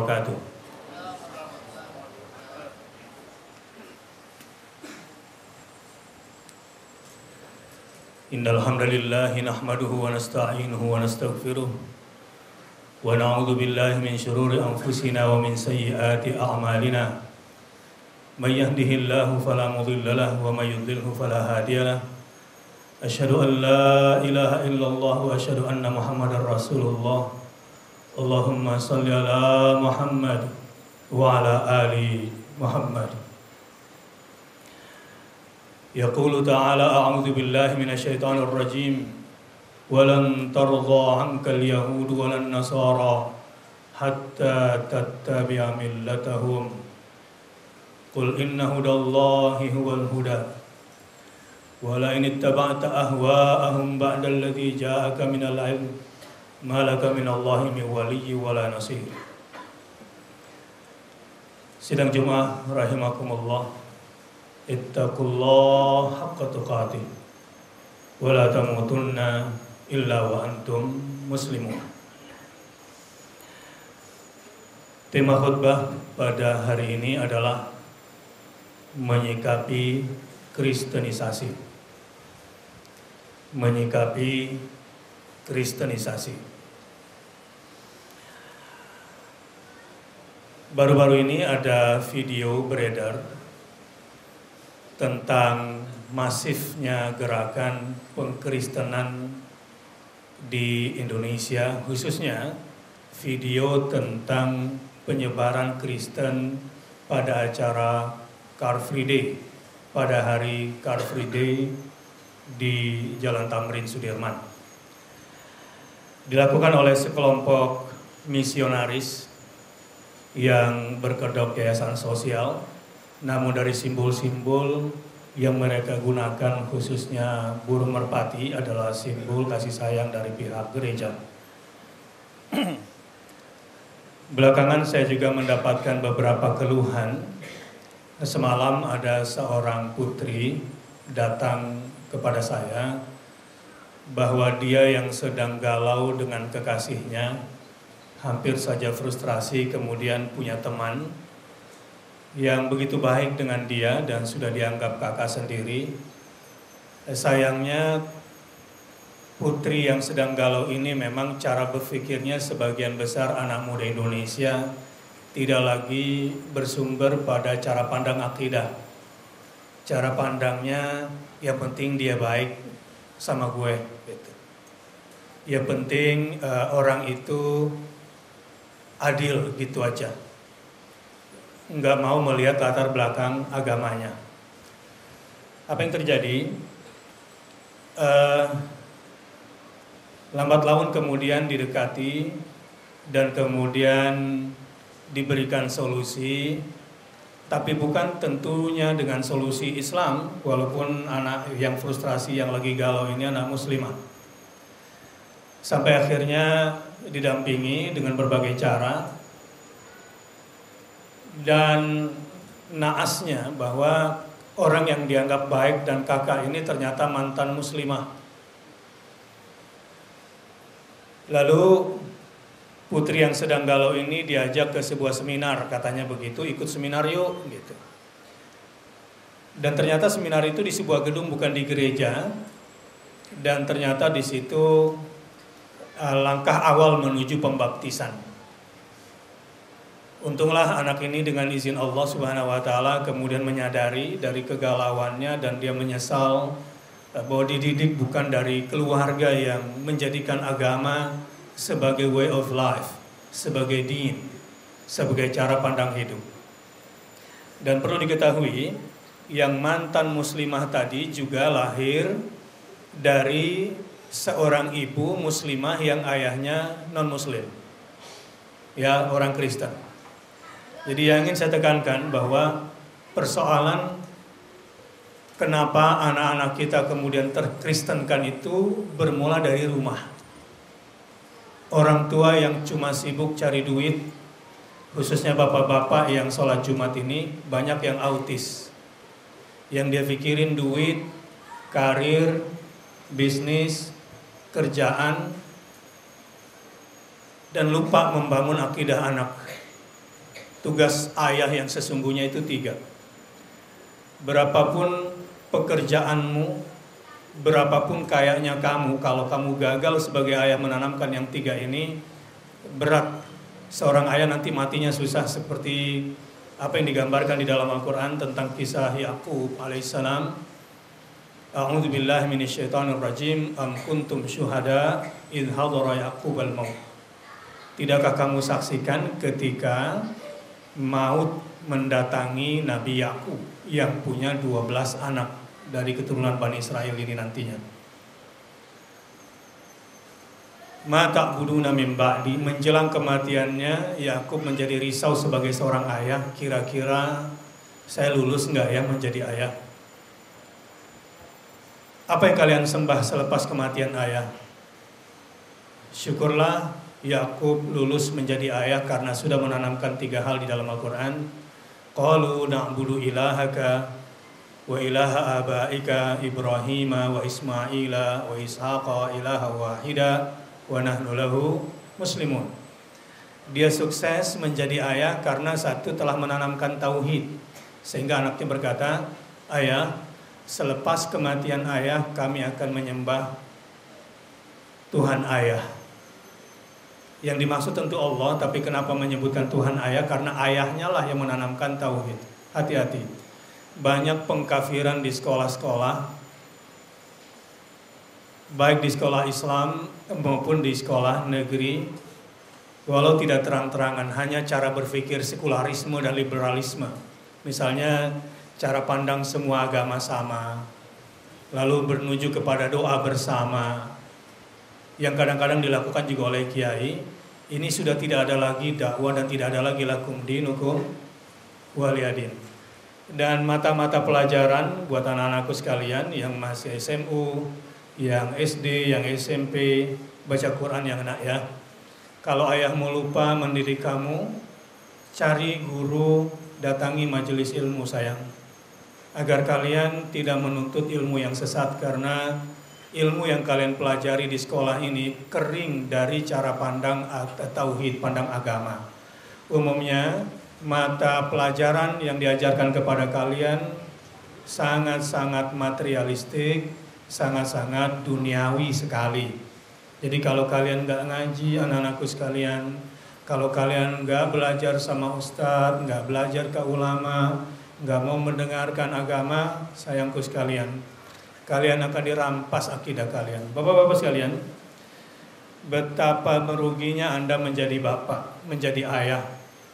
wabarakatuh. Innal hamdalillah nahmaduhu wa nasta'inuhu wa nastaghfiruh wa na'udzu billahi min shururi anfusina wa min sayyiati a'malina. May yahdihillahu fala mudilla lahu wa may yudlilhu fala hadiya lahu. Asyhadu an la ilaha illallah wa asyhadu anna Muhammadar Rasulullah. Allahumma salli ala Muhammad wa ala ali Muhammad. Yaqulu ta'ala a'udzu billahi minasyaitonir rajim. Walan tardha 'ankal yahud walan nasara hatta tattabi'a millatahum. Qul inna hudallahi huwal huda. Wala in ittaba'ta ahwa'ahum ba'da alladhi ja'aka minal 'ilm malaka minallahi min waliyyi wala nasir. Sidang Jumat rahimakumullah. Ittaqullah haqqa tuqatih wa la tamutunna illa wa antum muslimun. Tema khutbah pada hari ini adalah menyikapi kristenisasi. Menyikapi kristenisasi. Baru-baru ini ada video beredar tentang masifnya gerakan pengkristenan di Indonesia, khususnya video tentang penyebaran Kristen pada acara Car Free Day, pada hari Car Free Day di Jalan Tamrin Sudirman. Dilakukan oleh sekelompok misionaris yang berkedok yayasan sosial, namun dari simbol-simbol yang mereka gunakan khususnya burung merpati adalah simbol kasih sayang dari pihak gereja. Belakangan saya juga mendapatkan beberapa keluhan. Semalam ada seorang putri datang kepada saya bahwa dia yang sedang galau dengan kekasihnya, hampir saja frustrasi, kemudian punya teman yang begitu baik dengan dia dan sudah dianggap kakak sendiri. Sayangnya putri yang sedang galau ini memang cara berpikirnya sebagian besar anak muda Indonesia tidak lagi bersumber pada cara pandang akidah. Cara pandangnya yang penting dia baik sama gue gitu. Yang penting orang itu adil gitu aja. Nggak mau melihat latar belakang agamanya. Apa yang terjadi? Lambat laun kemudian didekati dan kemudian diberikan solusi, tapi bukan tentunya dengan solusi Islam, walaupun anak yang frustrasi yang lagi galau ini anak muslimah. Sampai akhirnya didampingi dengan berbagai cara, dan naasnya bahwa orang yang dianggap baik dan kakak ini ternyata mantan muslimah. Lalu putri yang sedang galau ini diajak ke sebuah seminar, katanya begitu, ikut seminar yuk gitu. Dan ternyata seminar itu di sebuah gedung, bukan di gereja, dan ternyata di situ langkah awal menuju pembaptisan. Untunglah anak ini dengan izin Allah Subhanahu wa taala kemudian menyadari dari kegalauannya dan dia menyesal bahwa dididik bukan dari keluarga yang menjadikan agama sebagai way of life, sebagai din, sebagai cara pandang hidup. Dan perlu diketahui, yang mantan muslimah tadi juga lahir dari seorang ibu muslimah yang ayahnya non-muslim, ya, orang Kristen. Jadi yang ingin saya tekankan bahwa persoalan kenapa anak-anak kita kemudian terkristenkan itu bermula dari rumah. Orang tua yang cuma sibuk cari duit, khususnya bapak-bapak yang sholat Jumat ini, banyak yang autis. Yang dia pikirin duit, karir, bisnis, kerjaan, dan lupa membangun akidah anak. Tugas ayah yang sesungguhnya itu 3. Berapapun pekerjaanmu, berapapun kayaknya kamu, kalau kamu gagal sebagai ayah menanamkan yang 3 ini, berat. Seorang ayah nanti matinya susah, seperti apa yang digambarkan di dalam Al-Quran tentang kisah Yaqub alaihissalam. A'udzu billahi minasyaitonir rajim. Am kuntum syuhada idh hadara Yaqubal maut. Tidakkah kamu saksikan ketika maut mendatangi Nabi Yakub yang punya 12 anak dari keturunan Bani Israel ini nantinya. Ma ta'buduna min ba'di, menjelang kematiannya Yakub menjadi risau sebagai seorang ayah, kira-kira saya lulus enggak ya menjadi ayah? Apa yang kalian sembah selepas kematian ayah? Syukurlah Yakub lulus menjadi ayah karena sudah menanamkan 3 hal di dalam Al-Quran. Qalu na'budu ilahaka wa ilaha abaika Ibrahim wa Ismaila wa Ishaqa ilaha wahida wa nahnu lahu muslimun. Dia sukses menjadi ayah karena satu, telah menanamkan tauhid, sehingga anaknya berkata, ayah, selepas kematian ayah kami akan menyembah Tuhan ayah. Yang dimaksud tentu Allah, tapi kenapa menyebutkan Tuhan ayah? Karena ayahnya lah yang menanamkan tauhid. Hati-hati, banyak pengkafiran di sekolah-sekolah, baik di sekolah Islam maupun di sekolah negeri, walau tidak terang-terangan, hanya cara berpikir sekularisme dan liberalisme. Misalnya cara pandang semua agama sama, lalu menuju kepada doa bersama, yang kadang-kadang dilakukan juga oleh kiai. Ini sudah tidak ada lagi dakwah dan tidak ada lagi lakum dinukum waliyadin. Dan mata-mata pelajaran buat anak-anakku sekalian yang masih SMU, yang SD, yang SMP, baca Quran yang enak ya. Kalau ayahmu lupa mendidik kamu, cari guru, datangi majelis ilmu sayang, agar kalian tidak menuntut ilmu yang sesat, karena ilmu yang kalian pelajari di sekolah ini kering dari cara pandang tauhid, pandang agama. Umumnya mata pelajaran yang diajarkan kepada kalian sangat-sangat materialistik, sangat-sangat duniawi sekali. Jadi kalau kalian nggak ngaji, anak-anakku sekalian, kalau kalian nggak belajar sama ustadz, nggak belajar ke ulama, nggak mau mendengarkan agama, sayangku sekalian, kalian akan dirampas akidah kalian. Bapak-bapak sekalian, betapa meruginya Anda menjadi bapak, menjadi ayah.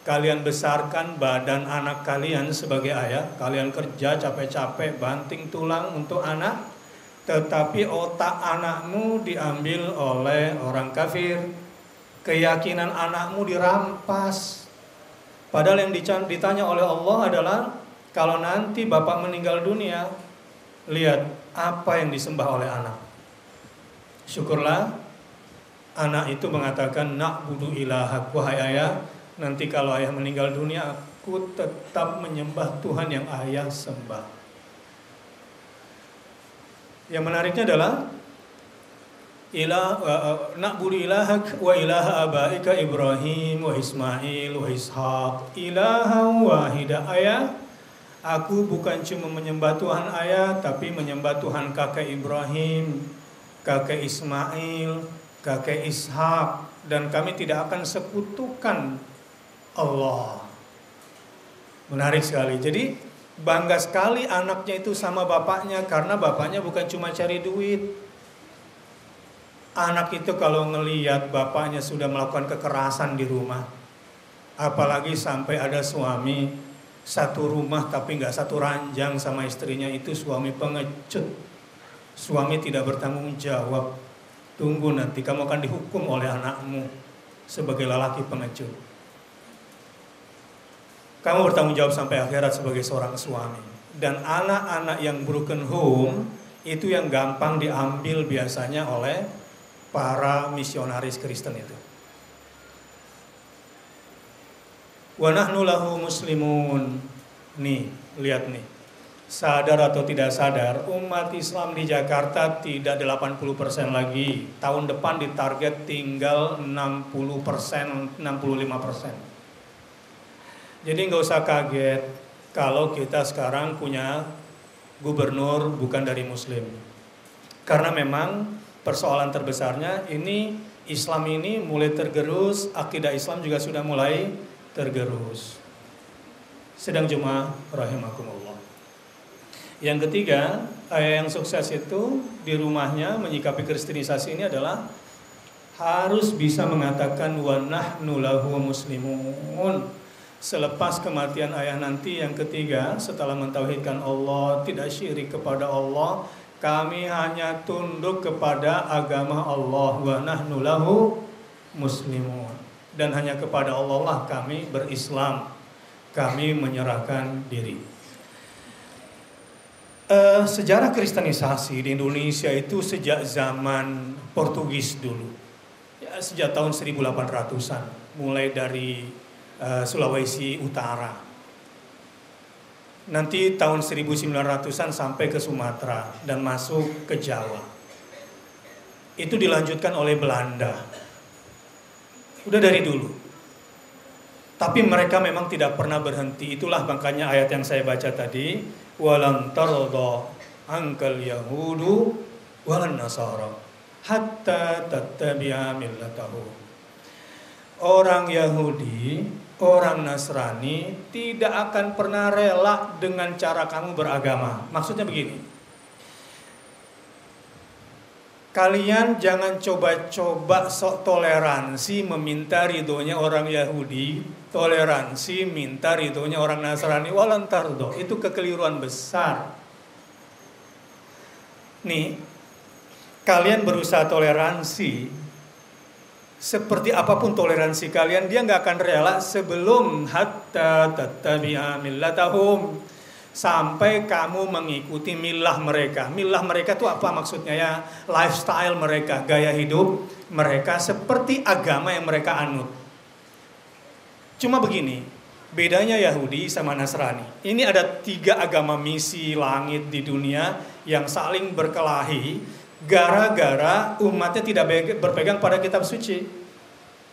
Kalian besarkan badan anak kalian sebagai ayah, kalian kerja capek-capek, banting tulang untuk anak, tetapi otak anakmu diambil oleh orang kafir, keyakinan anakmu dirampas. Padahal yang ditanya oleh Allah adalah, kalau nanti bapak meninggal dunia, lihat apa yang disembah oleh anak. Syukurlah anak itu mengatakan, na'budu ilahak, wahai ayah, nanti kalau ayah meninggal dunia, aku tetap menyembah Tuhan yang ayah sembah. Yang menariknya adalah na'budu ilahak wa ilaha abaika Ibrahim wa Ismail wa Ishaq ilaha wahida. Ayah, aku bukan cuma menyembah Tuhan ayah, tapi menyembah Tuhan kakek Ibrahim, kakek Ismail, kakek Ishak, dan kami tidak akan sekutukan Allah. Menarik sekali. Jadi bangga sekali anaknya itu sama bapaknya, karena bapaknya bukan cuma cari duit. Anak itu kalau ngelihat bapaknya sudah melakukan kekerasan di rumah, apalagi sampai ada suami satu rumah tapi nggak satu ranjang sama istrinya, itu suami pengecut, suami tidak bertanggung jawab. Tunggu nanti kamu akan dihukum oleh anakmu sebagai lelaki pengecut. Kamu bertanggung jawab sampai akhirat sebagai seorang suami. Dan anak-anak yang broken home itu yang gampang diambil biasanya oleh para misionaris Kristen itu. Wa nahnu lahu muslimun. Nih, lihat nih. Sadar atau tidak sadar, umat Islam di Jakarta tidak 80% lagi. Tahun depan ditarget tinggal 60%, 65%. Jadi nggak usah kaget kalau kita sekarang punya gubernur bukan dari Muslim. Karena memang persoalan terbesarnya ini Islam ini mulai tergerus, akidah Islam juga sudah mulai tergerus. Sedang jemaah rahimakumullah. Yang ketiga, yang sukses itu di rumahnya menyikapi kristenisasi ini adalah harus bisa mengatakan wa nahnu lahu muslimun. Selepas kematian ayah nanti yang ketiga, setelah mentauhidkan Allah, tidak syirik kepada Allah, kami hanya tunduk kepada agama Allah, wa nahnu lahu muslimun. Dan hanya kepada Allah lah kami berislam, kami menyerahkan diri. Sejarah kristenisasi di Indonesia itu sejak zaman Portugis dulu, ya, sejak tahun 1800-an, mulai dari Sulawesi Utara, nanti tahun 1900-an sampai ke Sumatera dan masuk ke Jawa. Itu dilanjutkan oleh Belanda, udah dari dulu. Tapi mereka memang tidak pernah berhenti. Itulah makanya ayat yang saya baca tadi, walan tarda ankal yahudu walan nasara hatta tattabi'a millatahu. Orang Yahudi, orang Nasrani tidak akan pernah rela dengan cara kamu beragama. Maksudnya begini, kalian jangan coba-coba sok toleransi meminta ridhonya orang Yahudi, toleransi minta ridhonya orang Nasrani, walan tardo. Itu kekeliruan besar. Nih, kalian berusaha toleransi, seperti apapun toleransi kalian, dia nggak akan rela sebelum hatta tattabi'a millatahum, sampai kamu mengikuti milah mereka. Milah mereka itu apa maksudnya ya? Lifestyle mereka, gaya hidup mereka seperti agama yang mereka anut. Cuma begini, bedanya Yahudi sama Nasrani. Ini ada 3 agama misi langit di dunia yang saling berkelahi gara-gara umatnya tidak berpegang pada kitab suci.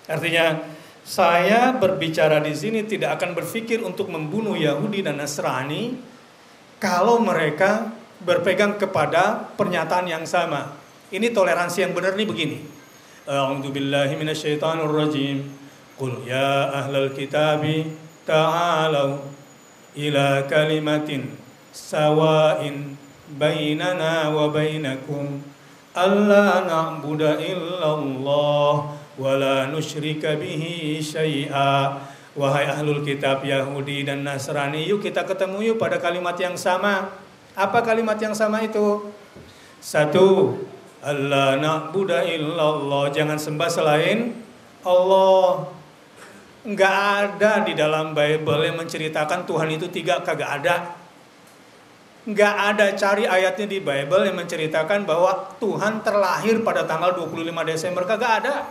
Artinya, saya berbicara di sini tidak akan berpikir untuk membunuh Yahudi dan Nasrani kalau mereka berpegang kepada pernyataan yang sama. Ini toleransi yang benar nih begini. A'udzubillahi minasyaitonirrajim. Qul ya ahlal kitabi ta'alau ila kalimatin sawa'in bainana wa bainakum alla na'budu illallah wa la nusyrika bihi syai'a. Wahai ahlul kitab Yahudi dan Nasrani, yuk kita ketemu yuk pada kalimat yang sama. Apa kalimat yang sama itu? 1, alla na'budu illallah, jangan sembah selain Allah. Enggak ada di dalam Bible yang menceritakan Tuhan itu 3, kagak ada. Nggak ada, cari ayatnya di Bible yang menceritakan bahwa Tuhan terlahir pada tanggal 25 Desember, kagak ada.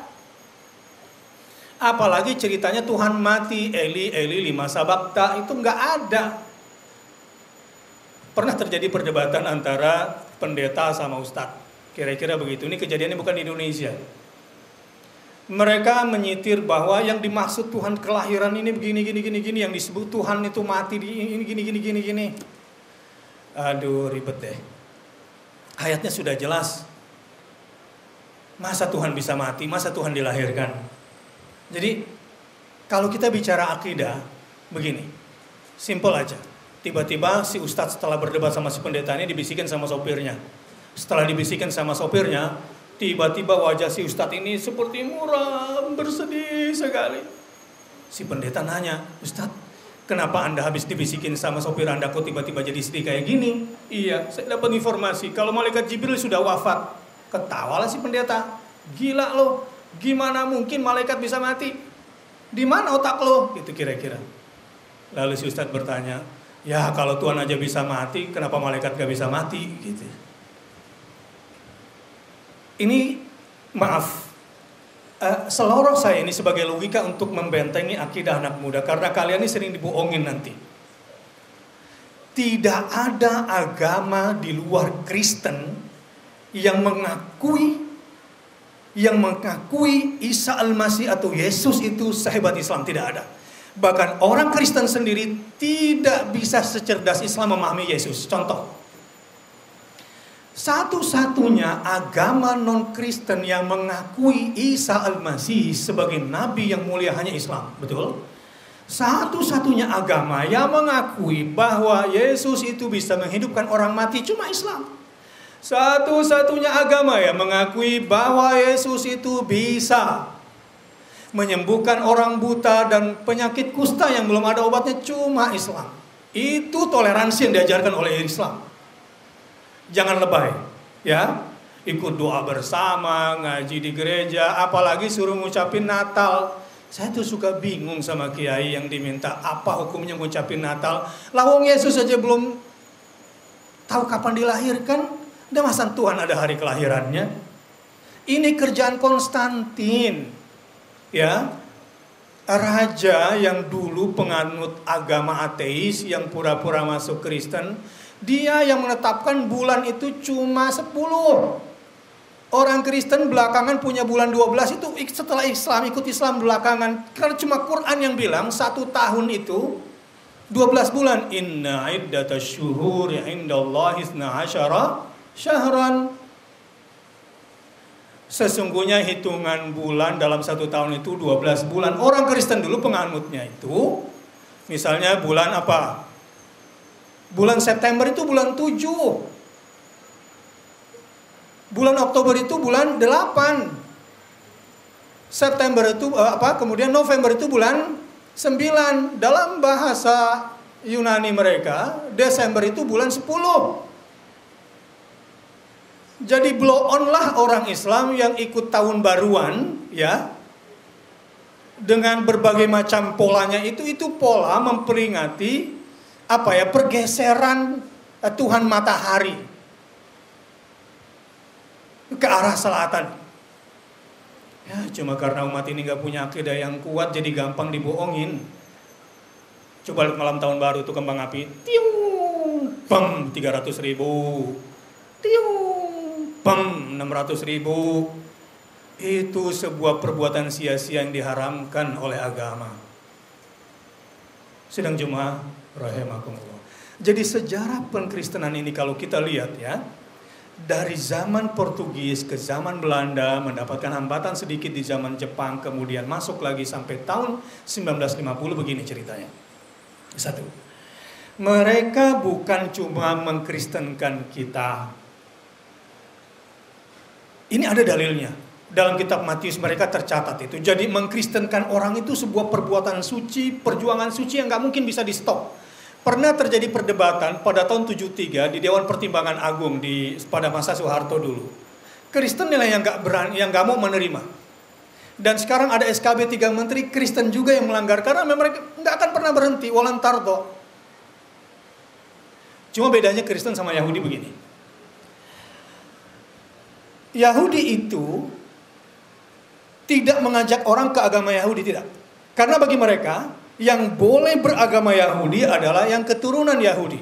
Apalagi ceritanya Tuhan mati, Eli Eli lima sabakta, itu nggak ada. Pernah terjadi perdebatan antara pendeta sama ustadz, kira-kira begitu. Ini kejadiannya bukan di Indonesia. Mereka menyitir bahwa yang dimaksud Tuhan kelahiran ini begini, yang disebut Tuhan itu mati di ini gini. Aduh, ribet deh. Ayatnya sudah jelas. Masa Tuhan bisa mati? Masa Tuhan dilahirkan? Jadi, kalau kita bicara akidah, begini. Simple aja. Tiba-tiba si ustadz setelah berdebat sama si pendeta ini dibisikin sama sopirnya. Setelah dibisikin sama sopirnya, tiba-tiba wajah si ustadz ini seperti muram, bersedih sekali. Si pendeta nanya, Ustadz, kenapa Anda habis dibisikin sama sopir Anda kok tiba-tiba jadi sedih kayak gini? Iya, saya dapat informasi kalau malaikat Jibril sudah wafat. Ketawalah si pendeta. Gila lo, gimana mungkin malaikat bisa mati? Di mana otak lo? Gitu kira-kira. Lalu si Ustadz bertanya, ya kalau Tuhan aja bisa mati, kenapa malaikat gak bisa mati? Gitu. Ini maaf, seloroh saya ini sebagai logika untuk membentengi akidah anak muda, karena kalian ini sering dibohongin nanti. Tidak ada agama di luar Kristen yang mengakui Isa Al-Masih atau Yesus itu sehebat Islam, tidak ada. Bahkan orang Kristen sendiri tidak bisa secerdas Islam memahami Yesus. Contoh, satu-satunya agama non-Kristen yang mengakui Isa Al-Masih sebagai nabi yang mulia hanya Islam, betul? Satu-satunya agama yang mengakui bahwa Yesus itu bisa menghidupkan orang mati cuma Islam. Satu-satunya agama yang mengakui bahwa Yesus itu bisa menyembuhkan orang buta dan penyakit kusta yang belum ada obatnya cuma Islam. Itu toleransi yang diajarkan oleh Islam. Jangan lebay, ya. Ikut doa bersama, ngaji di gereja, apalagi suruh ngucapin Natal. Saya tuh suka bingung sama kiai yang diminta apa hukumnya ngucapin Natal. Lawang Yesus aja belum tahu kapan dilahirkan, udah masa Tuhan ada hari kelahirannya. Ini kerjaan Konstantin. Ya, raja yang dulu penganut agama ateis yang pura-pura masuk Kristen, dia yang menetapkan bulan itu cuma 10. Orang Kristen belakangan punya bulan 12 itu setelah Islam, ikut Islam belakangan. Karena cuma Quran yang bilang 1 tahun itu 12 bulan. Inna iddatash syuhuri indallahi 12 syahran. Sesungguhnya hitungan bulan dalam 1 tahun itu 12 bulan. Orang Kristen dulu penganutnya itu, misalnya bulan apa? Bulan September itu bulan 7. Bulan Oktober itu bulan 8. September itu kemudian November itu bulan 9. Dalam bahasa Yunani mereka, Desember itu bulan 10. Jadi blow on lah orang Islam yang ikut tahun baruan, ya, dengan berbagai macam polanya itu pola memperingati pergeseran Tuhan matahari ke arah selatan. Ya, cuma karena umat ini nggak punya akidah yang kuat, jadi gampang dibohongin. Coba lihat malam tahun baru itu kembang api, tiung, bam, 300.000, tiung, bam, 600.000. Itu sebuah perbuatan sia-sia yang diharamkan oleh agama. Sidang Jumat rahimakumullah. Jadi sejarah penkristenan ini kalau kita lihat ya, dari zaman Portugis ke zaman Belanda, mendapatkan hambatan sedikit di zaman Jepang, kemudian masuk lagi sampai tahun 1950, begini ceritanya. 1. Mereka bukan cuma mengkristenkan kita. Ini ada dalilnya. Dalam kitab Matius mereka tercatat itu. Jadi mengkristenkan orang itu sebuah perbuatan suci, perjuangan suci yang gak mungkin bisa di stop. Pernah terjadi perdebatan pada tahun 73 di Dewan Pertimbangan Agung pada masa Soeharto dulu. Kristen nilai yang gak berani, yang gak mau menerima. Dan sekarang ada SKB 3 menteri Kristen juga yang melanggar karena mereka gak akan pernah berhenti. Walantarto. Cuma bedanya Kristen sama Yahudi begini. Yahudi itu tidak mengajak orang ke agama Yahudi, tidak. Karena bagi mereka, yang boleh beragama Yahudi adalah yang keturunan Yahudi.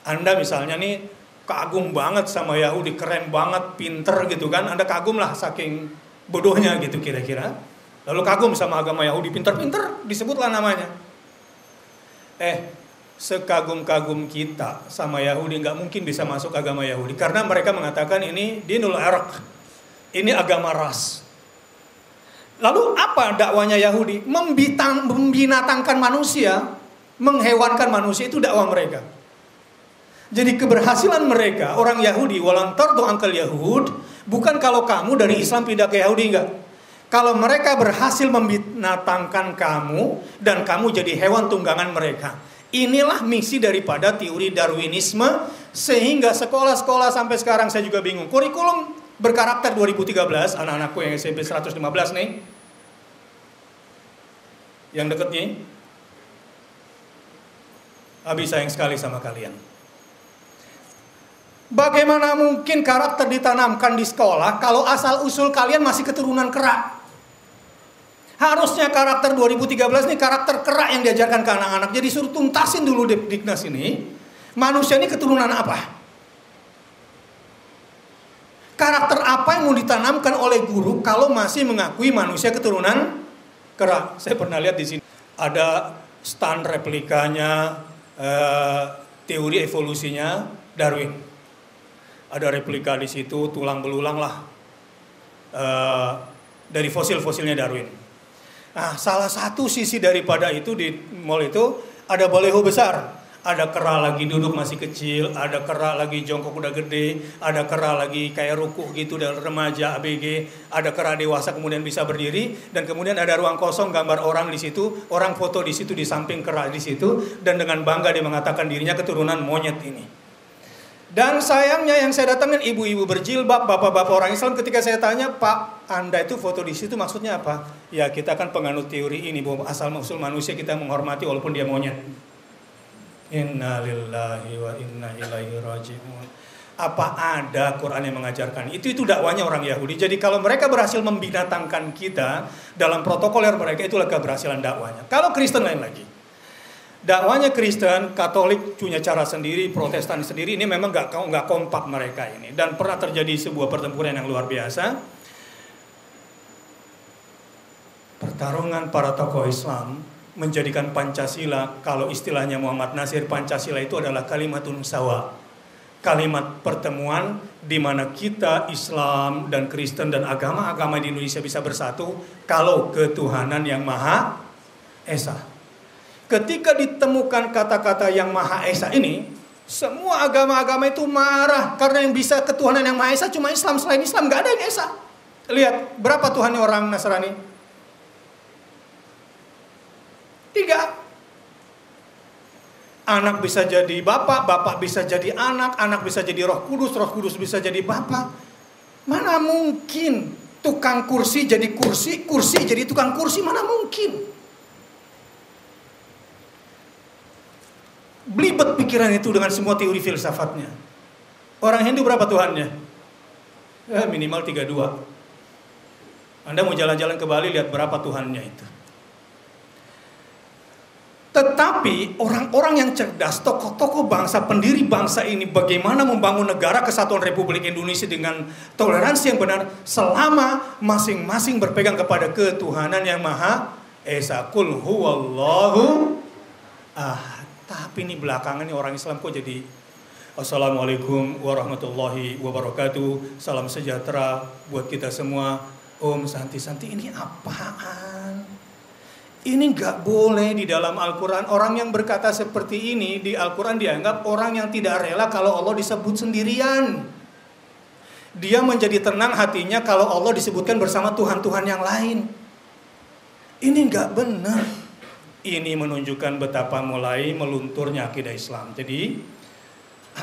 Anda misalnya nih kagum banget sama Yahudi, keren banget, pinter gitu kan. Anda kagum lah saking bodohnya gitu kira-kira. Lalu kagum sama agama Yahudi, pinter-pinter, disebutlah namanya. Sekagum-kagum kita sama Yahudi nggak mungkin bisa masuk agama Yahudi karena mereka mengatakan ini dinul irq, ini agama ras. Lalu apa dakwanya Yahudi? Membinatangkan manusia, menghewankan manusia, itu dakwah mereka. Jadi keberhasilan mereka orang Yahudi, walan tardu angkal Yahud, bukan kalau kamu dari Islam pindah ke Yahudi, enggak. Kalau mereka berhasil membinatangkan kamu dan kamu jadi hewan tunggangan mereka. Inilah misi daripada teori Darwinisme, sehingga sekolah-sekolah sampai sekarang saya juga bingung. Kurikulum berkarakter 2013, anak-anakku yang SMP 115 nih, yang deket nih, Abi sayang sekali sama kalian. Bagaimana mungkin karakter ditanamkan di sekolah kalau asal-usul kalian masih keturunan kera? Harusnya karakter 2013 ini karakter kerak yang diajarkan ke anak-anak. Jadi suruh tuntasin dulu Diknas ini. Manusia ini keturunan apa? Karakter apa yang mau ditanamkan oleh guru kalau masih mengakui manusia keturunan kerak? Saya pernah lihat di sini. ada stand replikanya teori evolusinya Darwin. Ada replika di situ, tulang belulang lah dari fosil-fosilnya Darwin. Nah, salah satu sisi daripada itu di mall itu ada baleho besar. Ada kera lagi duduk masih kecil, ada kera lagi jongkok udah gede, ada kera lagi kayak rukuh gitu dan remaja ABG, ada kera dewasa kemudian bisa berdiri, dan kemudian ada ruang kosong gambar orang di situ, orang foto di situ di samping kera di situ, dan dengan bangga dia mengatakan dirinya keturunan monyet ini. Dan sayangnya yang saya datangin ibu-ibu berjilbab, bapak-bapak orang Islam. Ketika saya tanya, Pak, Anda itu foto di situ maksudnya apa? Ya, kita kan penganut teori ini bahwa asal usul manusia kita menghormati walaupun dia monyet. Inna lillahi wa inna ilaihi raji'un. Apa ada Quran yang mengajarkan? Itu dakwanya orang Yahudi. Jadi kalau mereka berhasil membinatangkan kita dalam protokoler mereka, itulah keberhasilan dakwanya. Kalau Kristen lain lagi. Dakwanya Kristen, Katolik punya cara sendiri, Protestan sendiri. Ini memang nggak kompak mereka ini. Dan pernah terjadi sebuah pertempuran yang luar biasa. Pertarungan para tokoh Islam menjadikan Pancasila, kalau istilahnya Muhammad Nasir, Pancasila itu adalah kalimatun sawa, kalimat pertemuan di mana kita Islam dan Kristen dan agama-agama di Indonesia bisa bersatu kalau ketuhanan yang Maha Esa. Ketika ditemukan kata-kata yang Maha Esa ini, semua agama-agama itu marah karena yang bisa ketuhanan yang Maha Esa cuma Islam. Selain Islam nggak ada yang Esa. Lihat berapa Tuhannya orang Nasrani? 3. Anak bisa jadi bapak, bapak bisa jadi anak, anak bisa jadi Roh Kudus, Roh Kudus bisa jadi bapak. Mana mungkin tukang kursi jadi kursi, kursi jadi tukang kursi, mana mungkin? Belibet pikiran itu dengan semua teori filsafatnya. Orang Hindu berapa Tuhannya? Minimal 32. Anda mau jalan-jalan ke Bali, lihat berapa Tuhannya itu. Tetapi orang-orang yang cerdas, tokoh-tokoh bangsa, pendiri bangsa ini bagaimana membangun negara kesatuan Republik Indonesia dengan toleransi yang benar selama masing-masing berpegang kepada ketuhanan yang Maha Esa. Qul huwallahu ahad. Tapi ini belakangan ini orang Islam kok jadi Assalamualaikum warahmatullahi wabarakatuh, salam sejahtera buat kita semua, Om Santi-Santi. Ini apaan? Ini gak boleh di dalam Al-Quran. Orang yang berkata seperti ini di Al-Quran dianggap orang yang tidak rela kalau Allah disebut sendirian. Dia menjadi tenang hatinya kalau Allah disebutkan bersama Tuhan-Tuhan yang lain. Ini gak benar. Ini menunjukkan betapa mulai melunturnya akidah Islam. Jadi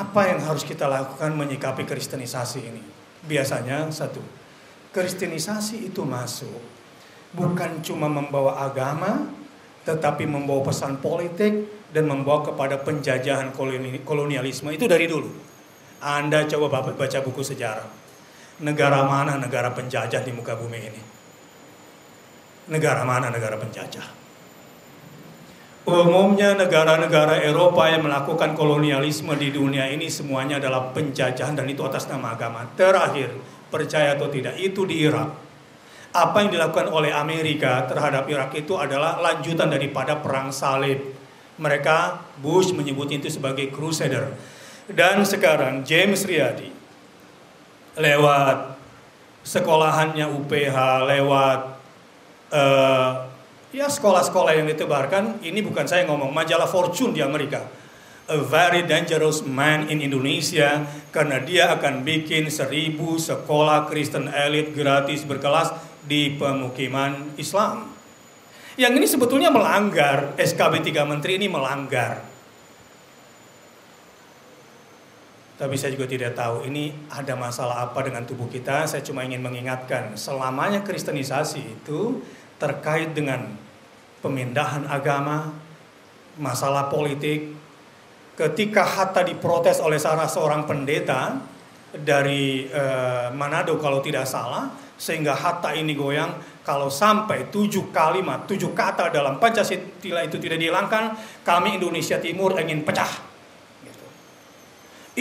apa yang harus kita lakukan menyikapi kristenisasi ini? Biasanya satu, kristenisasi itu masuk bukan cuma membawa agama, tetapi membawa pesan politik dan membawa kepada penjajahan kolonialisme. Itu dari dulu. Anda coba baca buku sejarah. Negara mana negara penjajah di muka bumi ini? Negara mana negara penjajah? Umumnya negara-negara Eropa yang melakukan kolonialisme di dunia ini semuanya adalah penjajahan, dan itu atas nama agama. Terakhir, percaya atau tidak, itu di Irak. Apa yang dilakukan oleh Amerika terhadap Irak itu adalah lanjutan daripada perang salib. Mereka, Bush menyebutnya itu sebagai Crusader. Dan sekarang James Riyadi lewat sekolahannya UPH, lewat sekolah-sekolah yang ditebarkan. Ini bukan saya ngomong, majalah Fortune di Amerika. A very dangerous man in Indonesia, karena dia akan bikin 1000 sekolah Kristen elit gratis berkelas di pemukiman Islam. Yang ini sebetulnya melanggar, SKB 3 Menteri ini melanggar. Tapi saya juga tidak tahu ini ada masalah apa dengan tubuh kita. Saya cuma ingin mengingatkan, selamanya kristenisasi itu terkait dengan pemindahan agama, masalah politik. Ketika Hatta diprotes oleh salah seorang pendeta dari Manado kalau tidak salah, sehingga Hatta ini goyang. Kalau sampai 7 kalimat, 7 kata dalam Pancasila itu tidak dihilangkan, kami Indonesia Timur ingin pecah. Gitu.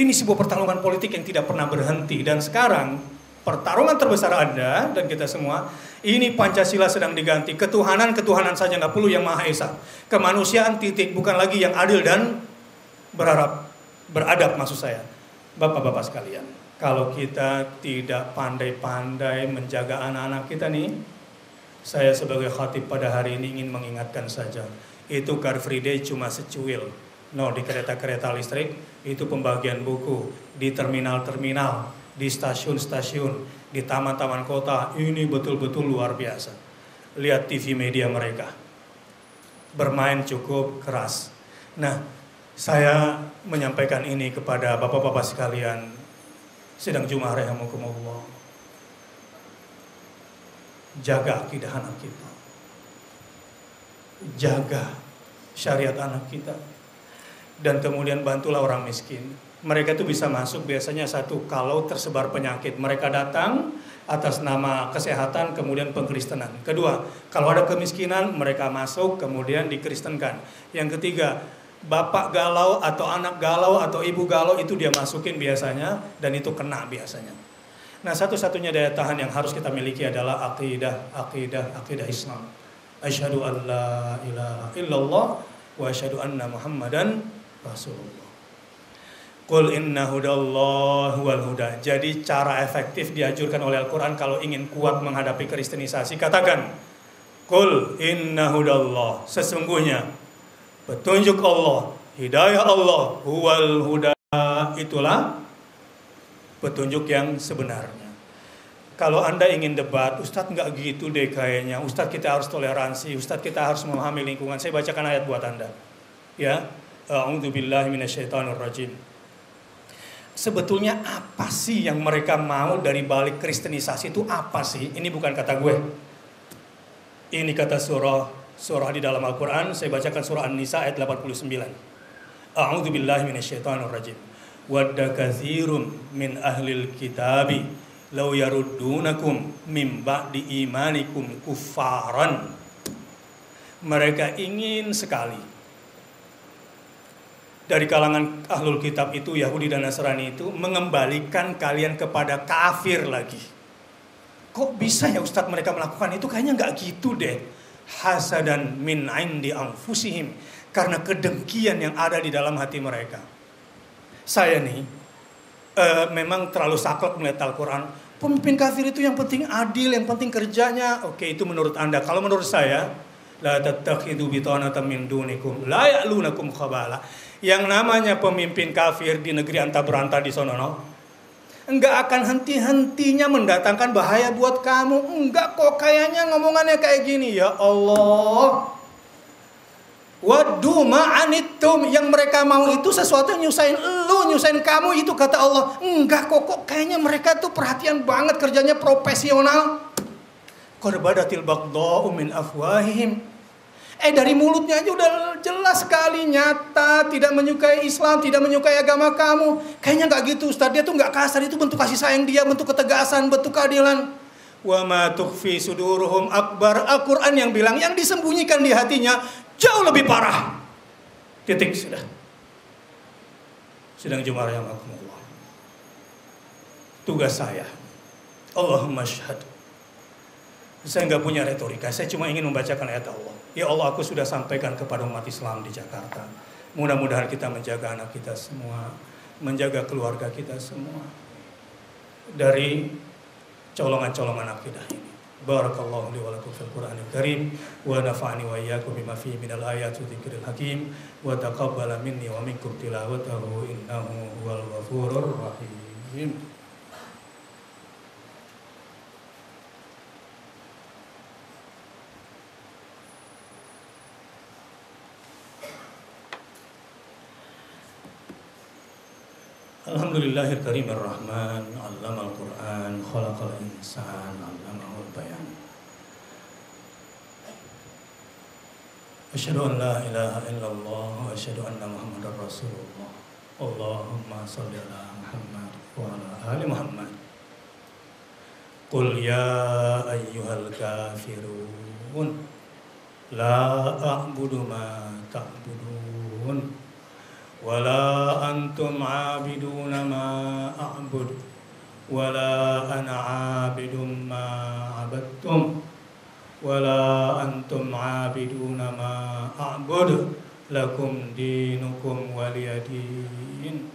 Ini sebuah pertarungan politik yang tidak pernah berhenti. Dan sekarang pertarungan terbesar Anda dan kita semua Ini Pancasila sedang diganti. Ketuhanan saja nggak perlu yang Maha Esa. Kemanusiaan titik, bukan lagi yang adil dan beradab maksud saya. Bapak-bapak sekalian, kalau kita tidak pandai-pandai menjaga anak-anak kita nih, saya sebagai khatib pada hari ini ingin mengingatkan saja. Itu Car Free Day cuma secuil. No, di kereta-kereta listrik itu pembagian buku, di terminal-terminal, di stasiun-stasiun, di taman-taman kota. Ini betul-betul luar biasa. Lihat TV media mereka. Bermain cukup keras. Nah, saya menyampaikan ini kepada bapak-bapak sekalian, sidang Jumat rahimakumullah. Jaga akidah anak kita. Jaga syariat anak kita. Dan kemudian bantulah orang miskin. Mereka itu bisa masuk biasanya satu, kalau tersebar penyakit. Mereka datang atas nama kesehatan, kemudian pengkristenan. Kedua, kalau ada kemiskinan, mereka masuk, kemudian dikristenkan. Yang ketiga, bapak galau atau anak galau atau ibu galau itu dia masukin biasanya, dan itu kena biasanya. Nah, satu-satunya daya tahan yang harus kita miliki adalah akidah Islam. Asyhadu an la ilaha illallah wa asyhadu anna Muhammadan Rasulullah. Qul inna hudallah wal huda. Jadi cara efektif dianjurkan oleh Al-Quran kalau ingin kuat menghadapi kristenisasi, katakan Qul inna hudallah, sesungguhnya petunjuk Allah, hidayah Allah, huwal huda, itulah petunjuk yang sebenarnya. Kalau Anda ingin debat, Ustadz nggak gitu deh kayaknya, Ustadz kita harus toleransi, Ustadz kita harus memahami lingkungan. Saya bacakan ayat buat Anda. Ya, a'udzubillahi minasyaitonirrajim. Sebetulnya apa sih yang mereka mau dari balik kristenisasi itu apa sih? Ini bukan kata gue. Ini kata surah di dalam Al-Quran. Saya bacakan surah An-Nisa ayat 89. A'udzubillahi minasyaitonirrajim. Wadda katsirun min ahlil kitabi law yaruddunakum min ba'di imanikum kuffaran. Mereka ingin sekali dari kalangan ahlul kitab itu, Yahudi dan Nasrani itu, mengembalikan kalian kepada kafir lagi. Kok bisa ya Ustadz mereka melakukan itu? Kayaknya nggak gitu deh. Hasadan min indi anfusihim, karena kedengkian yang ada di dalam hati mereka. Saya nih memang terlalu saklek melihat Al-Quran. Pemimpin kafir itu yang penting adil, yang penting kerjanya. Oke, itu menurut Anda. Kalau menurut saya, la tattakhidhu bitanatan min dunikum la ya'lunakum khabala. Yang namanya pemimpin kafir di negeri anta beranta di sono, enggak akan henti-hentinya mendatangkan bahaya buat kamu. Enggak kok, kayaknya ngomongannya kayak gini. Ya Allah, waddu ma'anittum, yang mereka mau itu sesuatu yang nyusahin lu, nyusahin kamu, itu kata Allah. Enggak kok kayaknya mereka tuh perhatian banget, kerjanya profesional. Qad badatil baghdha'u min afwahihim. Dari mulutnya aja udah jelas sekali, nyata, tidak menyukai Islam, tidak menyukai agama kamu. Kayaknya nggak gitu Ustaz, dia tuh nggak kasar, itu bentuk kasih sayang dia, bentuk ketegasan, bentuk keadilan. Wa ma tukhfi suduruhum akbar. Al-Quran yang bilang yang disembunyikan di hatinya jauh lebih parah. Titik, sudah. Sedang Jumat yang akumullah. Tugas saya, Allahumma syahad. Saya nggak punya retorika, saya cuma ingin membacakan ayat Allah. Ya Allah, aku sudah sampaikan kepada umat Islam di Jakarta. Mudah-mudahan kita menjaga anak kita semua, menjaga keluarga kita semua dari colongan-colongan akidah ini. Barakallahu li wa lakum fil Qur'anil Karim wa nafa'ani wa iyyakum bima fihi minal ayati wa dzikril hakim wa taqabbala minni wa minkum tilawatahu innahu huwal ghafurur rahim. Alhamdulillahil karimir rahman, 'allamal Qur'an, khalaqal insan, 'allamahul bayan. Asyhadu an la ilaha illallah wa asyhadu anna Muhammadar Rasulullah. Allahumma shalli ala Muhammad wa ala ali Muhammad. Qul ya ayyuhal kafirun la a'budu ma ta'budun wala antum abiduna ma a'bud wala ana abidum ma abattum wala antum 'abiduna ma a'budu lakum dinukum waliyadin.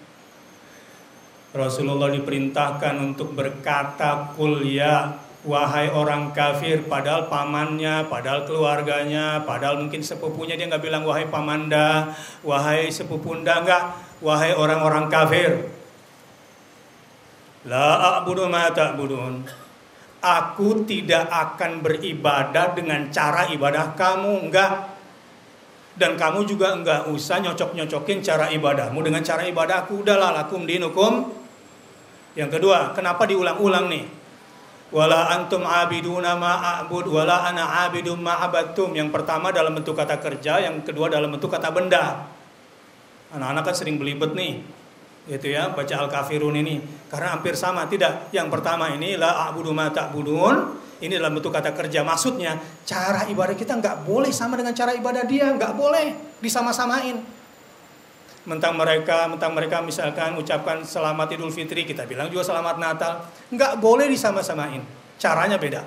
Rasulullah diperintahkan untuk berkata qul ya, wahai orang kafir, padahal pamannya, padahal keluarganya, padahal mungkin sepupunya, dia nggak bilang wahai pamanda, wahai sepupunda, enggak, wahai orang-orang kafir. La a'budu ma ta'budun. Aku tidak akan beribadah dengan cara ibadah kamu, enggak. Dan kamu juga enggak usah nyocok-nyocokin cara ibadahmu dengan cara ibadahku. Udahlah, lakum dinukum. Yang kedua, kenapa diulang-ulang nih? Wala antum abiduna ma a'bud wala ana abidum ma abattum. Yang pertama dalam bentuk kata kerja, yang kedua dalam bentuk kata benda. Anak-anak kan sering belibet nih, gitu ya, baca Al-Kafirun ini karena hampir sama. Tidak, yang pertama ini la a'budu ma ta'budun, ini dalam bentuk kata kerja. Maksudnya cara ibadah kita nggak boleh sama dengan cara ibadah dia, nggak boleh disama-samain. Mentang mereka misalkan ucapkan selamat Idul Fitri, kita bilang juga selamat Natal, nggak boleh disama-samain, caranya beda.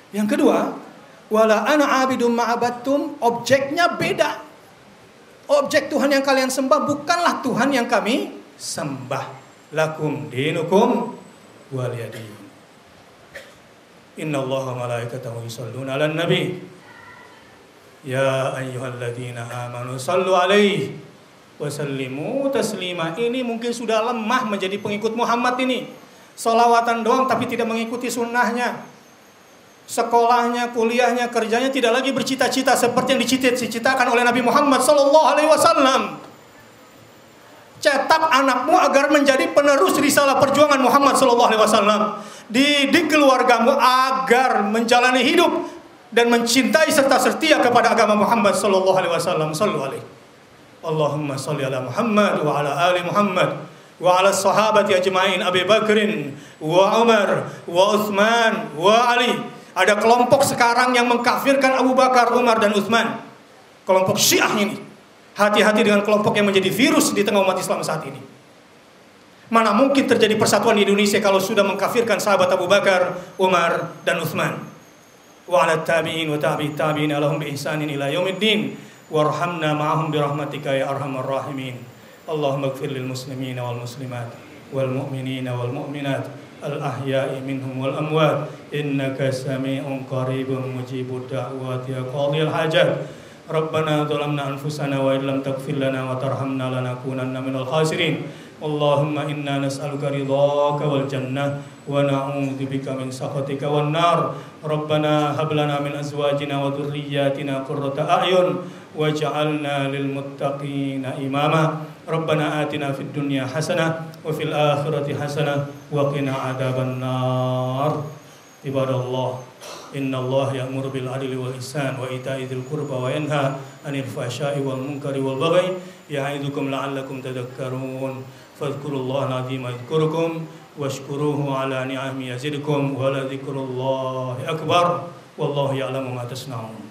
Yang kedua, wala ana abidum ma'abattum, objeknya beda. Objek Tuhan yang kalian sembah bukanlah Tuhan yang kami sembah. Lakum dinukum waliyadin. Innallaha wa malaikatahu yusholluna 'alan nabi. Ya ayyuhalladzina amanu shallu 'alaihi wasallimu taslima. Ini mungkin sudah lemah menjadi pengikut Muhammad ini. Sholawatan doang tapi tidak mengikuti sunnahnya. Sekolahnya, kuliahnya, kerjanya tidak lagi bercita-cita seperti yang dicita-citakan oleh Nabi Muhammad SAW. Cetak anakmu agar menjadi penerus risalah perjuangan Muhammad SAW. Didik keluargamu agar menjalani hidup dan mencintai serta setia kepada agama Muhammad SAW. Sallu alaihi. Allahumma salli ala Muhammad wa ala ali Muhammad wa ala sahabati ajma'in Abi Bakrin wa Umar wa Uthman wa Ali. Ada kelompok sekarang yang mengkafirkan Abu Bakar, Umar dan Uthman. Kelompok Syiah ini. Hati-hati dengan kelompok yang menjadi virus di tengah umat Islam saat ini. Mana mungkin terjadi persatuan di Indonesia kalau sudah mengkafirkan sahabat Abu Bakar, Umar dan Uthman. Wa ala tabi'in wa tabi'it tabi'in lahum bi ihsanin ila yaumiddin. Warhamna ma'ahum birahmatika ya arhamar rahimin. Allahumma ighfir lil muslimina wal muslimat wal mu'minina wal mu'minat al ahya'i minhum wal amwat innaka sami'un qaribun mujibud da'wati ya qadhil hajat. Rabbana zalamna anfusana wa illam taghfir lana wa tarhamna lanakunanna minal khasirin. Allahumma inna nas'aluka ridhaka wal jannah wa na'udzubika min sakhatika wan nar. Rabbana hab lana min azwajina wa dhurriyyatina qurrata a'yun waj'alna lil muttaqina imama. Rabbana atina fid dunya hasanah wa fil akhirati hasanah wa qina adzaban nar. Ibadallah, innallaha ya'muru bil adli wal ihsan wa ita'i dzil qurba wa yanha 'anil fahsya'i wal munkari wal baghi ya'idukum la'allakum tadhakkarun. Fadhkurullaha al-'azima yadhkurukum washkuruhu 'ala ni'amihi yazidkum wa la dzikrullahi akbar wallahu ya'lamu ma tasna'un.